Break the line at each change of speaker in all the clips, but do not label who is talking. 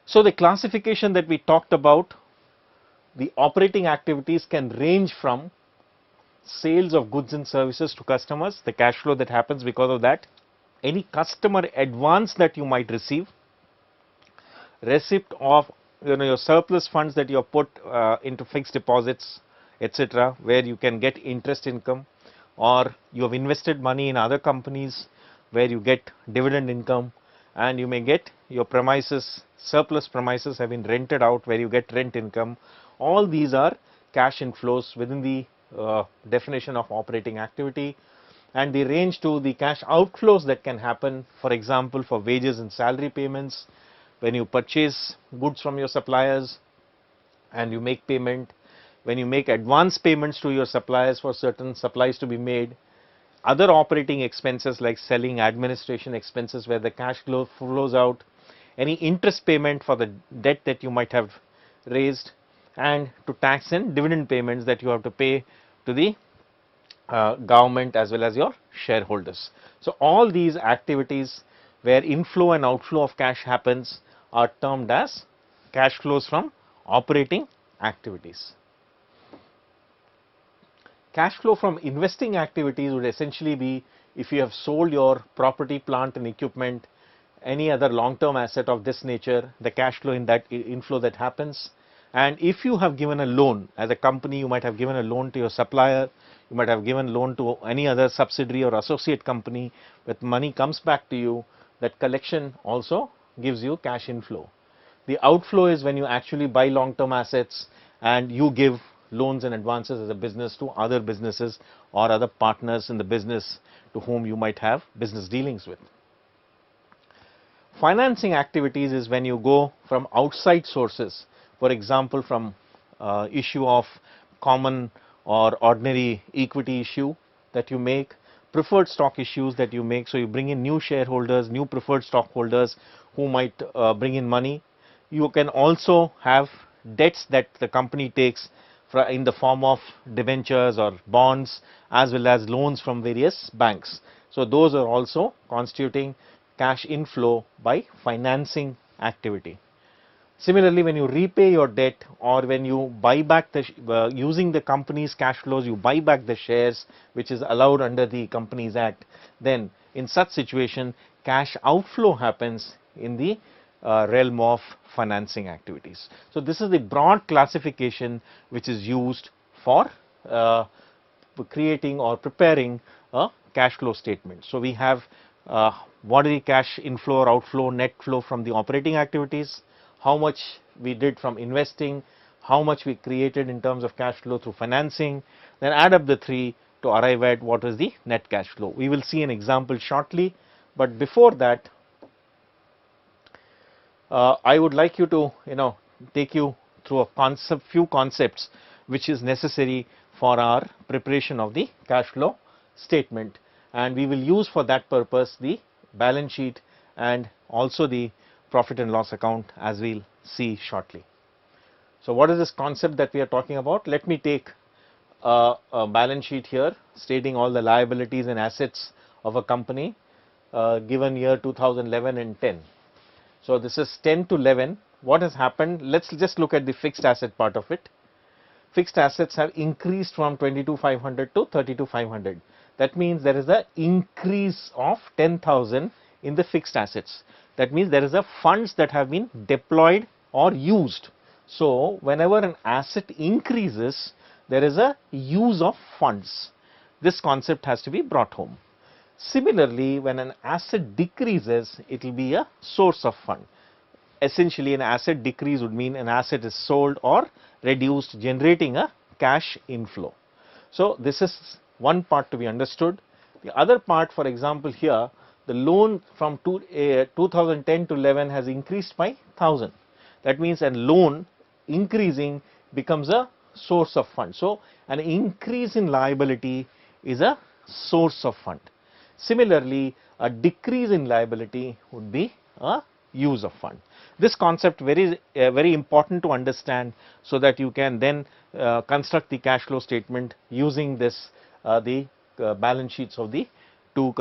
So the classification that we talked about, the operating activities can range from sales of goods and services to customers, the cash flow that happens because of that, any customer advance that you might receive, receipt of your surplus funds that you have put into fixed deposits, etc., where you can get interest income, or you have invested money in other companies where you get dividend income, and you may get your premises, surplus premises have been rented out where you get rent income. All these are cash inflows within the definition of operating activity, and they range to the cash outflows that can happen, for example, for wages and salary payments, when you purchase goods from your suppliers and you make payment, when you make advance payments to your suppliers for certain supplies to be made, other operating expenses like selling, administration expenses where the cash flow flows out, any interest payment for the debt that you might have raised, and to tax and dividend payments that you have to pay to the government as well as your shareholders. So all these activities where inflow and outflow of cash happens are termed as cash flows from operating activities. Cash flow from investing activities would essentially be if you have sold your property, plant and equipment, any other long-term asset of this nature, the cash flow in that inflow that happens. And if you have given a loan as a company, you might have given a loan to your supplier, you might have given loan to any other subsidiary or associate company, with money comes back to you, that collection also gives you cash inflow. The outflow is when you actually buy long-term assets and you give loans and advances as a business to other businesses or other partners in the business to whom you might have business dealings with. Financing activities is when you go from outside sources, for example, from issue of common or ordinary equity issue that you make, preferred stock issues that you make. So you bring in new shareholders, new preferred stockholders who might bring in money. You can also have debts that the company takes in the form of debentures or bonds, as well as loans from various banks. So those are also constituting cash inflow by financing activity. Similarly, when you repay your debt or when you buy back the using the company's cash flows, you buy back the shares, which is allowed under the Companies Act, then in such situation cash outflow happens in the realm of financing activities. So this is the broad classification which is used for creating or preparing a cash flow statement. So we have what is the cash inflow or outflow, net flow from the operating activities, how much we did from investing, how much we created in terms of cash flow through financing, then add up the three to arrive at what is the net cash flow. We will see an example shortly, but before that I would like you to take you through a few concepts which is necessary for our preparation of the cash flow statement, and we will use for that purpose the balance sheet and also the profit and loss account, as we will see shortly. So what is this concept that we are talking about? Let me take a balance sheet here stating all the liabilities and assets of a company given year 2011 and 10. So this is 10 to 11. What has happened? Let's just look at the fixed asset part of it. Fixed assets have increased from 22,500 to 32,500. That means there is an increase of 10,000 in the fixed assets. That means there is a funds that have been deployed or used. So whenever an asset increases, there is a use of funds. This concept has to be brought home. Similarly, when an asset decreases, it will be a source of fund. Essentially, an asset decrease would mean an asset is sold or reduced, generating a cash inflow. So this is one part to be understood. The other part, for example, here the loan from 2010 to 11 has increased by 1,000. That means a loan increasing becomes a source of fund. So an increase in liability is a source of fund. Similarly, a decrease in liability would be a use of fund. This concept very important to understand, so that you can then construct the cash flow statement using this the balance sheets of the two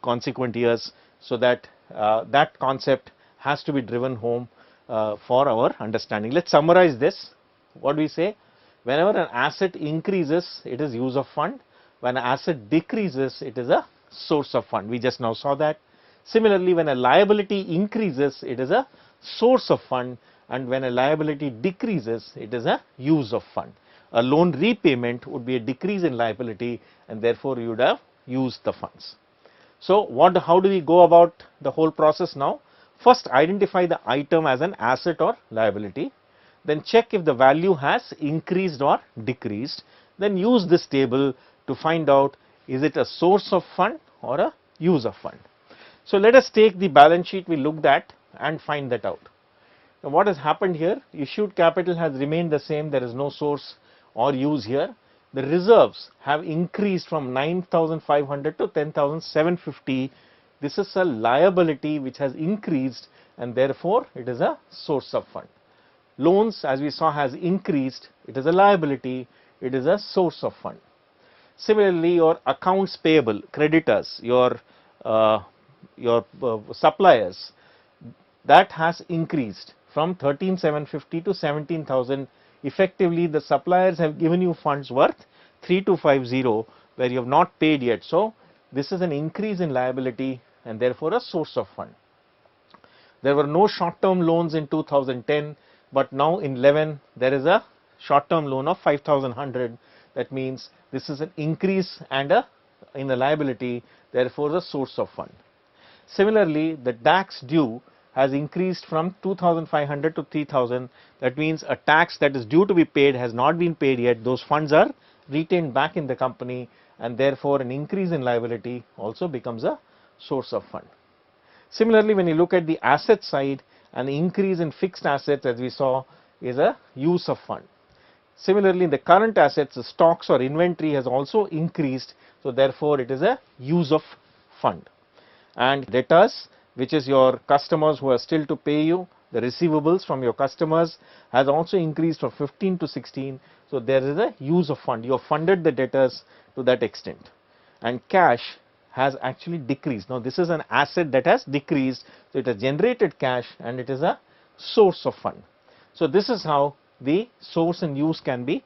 consequent years, so that that concept has to be driven home for our understanding. Let us summarize this. What we say? Whenever an asset increases, it is use of fund. When an asset decreases, it is a source of fund. We just now saw that. Similarly, when a liability increases, it is a source of fund, and when a liability decreases, it is a use of fund. A loan repayment would be a decrease in liability, and therefore you would have used the funds. So, how do we go about the whole process now? First, identify the item as an asset or liability, then check if the value has increased or decreased, then use this table to find out is it a source of fund or a use of fund. So, let us take the balance sheet we looked at and find that out. Now, what has happened here? Issued capital has remained the same, there is no source or use here. The reserves have increased from 9,500 to 10,750. This is a liability which has increased, and therefore it is a source of fund. Loans, as we saw, has increased, it is a liability, it is a source of fund. Similarly, your accounts payable, creditors, your suppliers, that has increased from 13,750 to 17,000. Effectively, the suppliers have given you funds worth 3,250 where you have not paid yet. So, this is an increase in liability and therefore a source of fund. There were no short term loans in 2010, but now in 11 there is a short term loan of 5,100. That means this is an increase and in the liability, therefore the source of fund. Similarly, the tax due has increased from 2,500 to 3,000. That means a tax that is due to be paid has not been paid yet. Those funds are retained back in the company, and therefore an increase in liability also becomes a source of fund. Similarly, when you look at the asset side, an increase in fixed assets, as we saw, is a use of fund. Similarly, in the current assets, the stocks or inventory has also increased, so therefore it is a use of fund. And debtors, which is your customers who are still to pay you, the receivables from your customers has also increased from 15 to 16. So, there is a use of fund, you have funded the debtors to that extent, and cash has actually decreased. Now, this is an asset that has decreased, so it has generated cash and it is a source of fund. So, this is how the source and use can be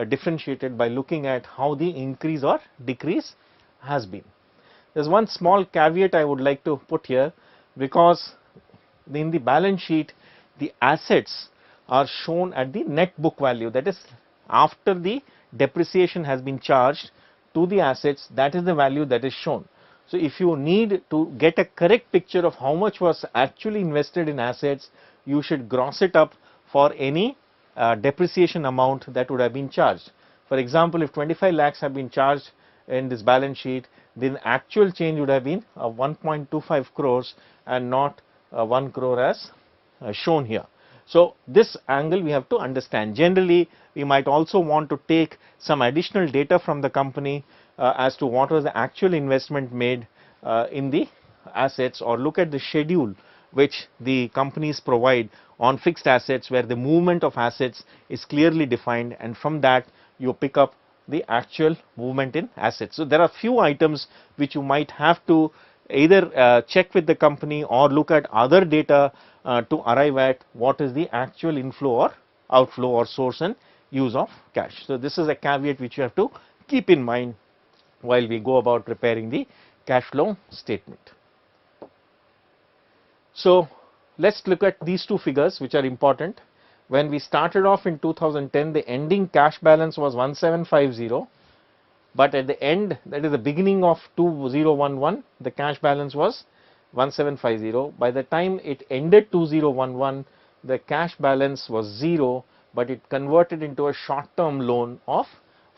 differentiated by looking at how the increase or decrease has been. There is one small caveat I would like to put here, because in the balance sheet the assets are shown at the net book value, that is after the depreciation has been charged to the assets, that is the value that is shown. So, if you need to get a correct picture of how much was actually invested in assets, you should gross it up for any depreciation amount that would have been charged. For example, if 25 lakhs have been charged in this balance sheet, then actual change would have been 1.25 crores and not 1 crore as shown here. So, this angle we have to understand. Generally, we might also want to take some additional data from the company as to what was the actual investment made in the assets, or look at the schedule which the companies provide on fixed assets, where the movement of assets is clearly defined, and from that you pick up the actual movement in assets. So, there are few items which you might have to either check with the company or look at other data to arrive at what is the actual inflow or outflow or source and use of cash. So, this is a caveat which you have to keep in mind while we go about preparing the cash flow statement. So, let us look at these two figures which are important. When we started off in 2010, the ending cash balance was 1750, but at the end, that is the beginning of 2011, the cash balance was 1750. By the time it ended 2011, the cash balance was 0, but it converted into a short term loan of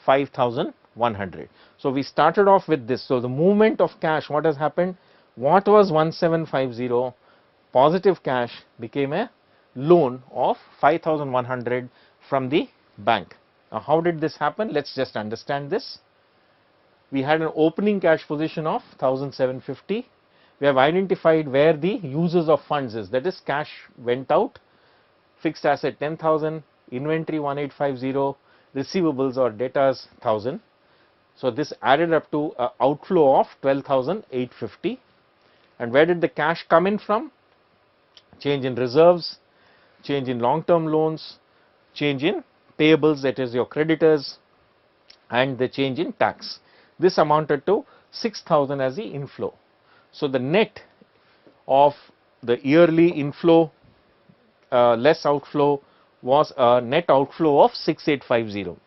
5,100. So, we started off with this. So, the movement of cash, what has happened? What was 1750? Positive cash became a loan of 5,100 from the bank. Now, how did this happen? Let us just understand this. We had an opening cash position of 1,750. We have identified where the uses of funds is, that is cash went out, fixed asset 10,000, inventory 1850, receivables or debtors 1,000. So, this added up to an outflow of 12,850. And where did the cash come in from? Change in reserves, change in long term loans, change in payables, that is your creditors, and the change in tax. This amounted to 6,000 as the inflow. So, the net of the yearly inflow less outflow was a net outflow of 6850.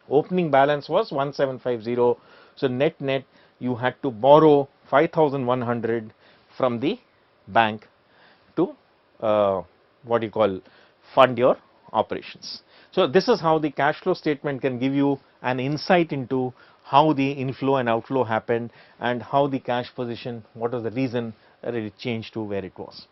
Opening balance was 1750. So, net you had to borrow 5100 from the bank to what you call fund your operations. So, this is how the cash flow statement can give you an insight into how the inflow and outflow happened and how the cash position, what was the reason that it changed to where it was.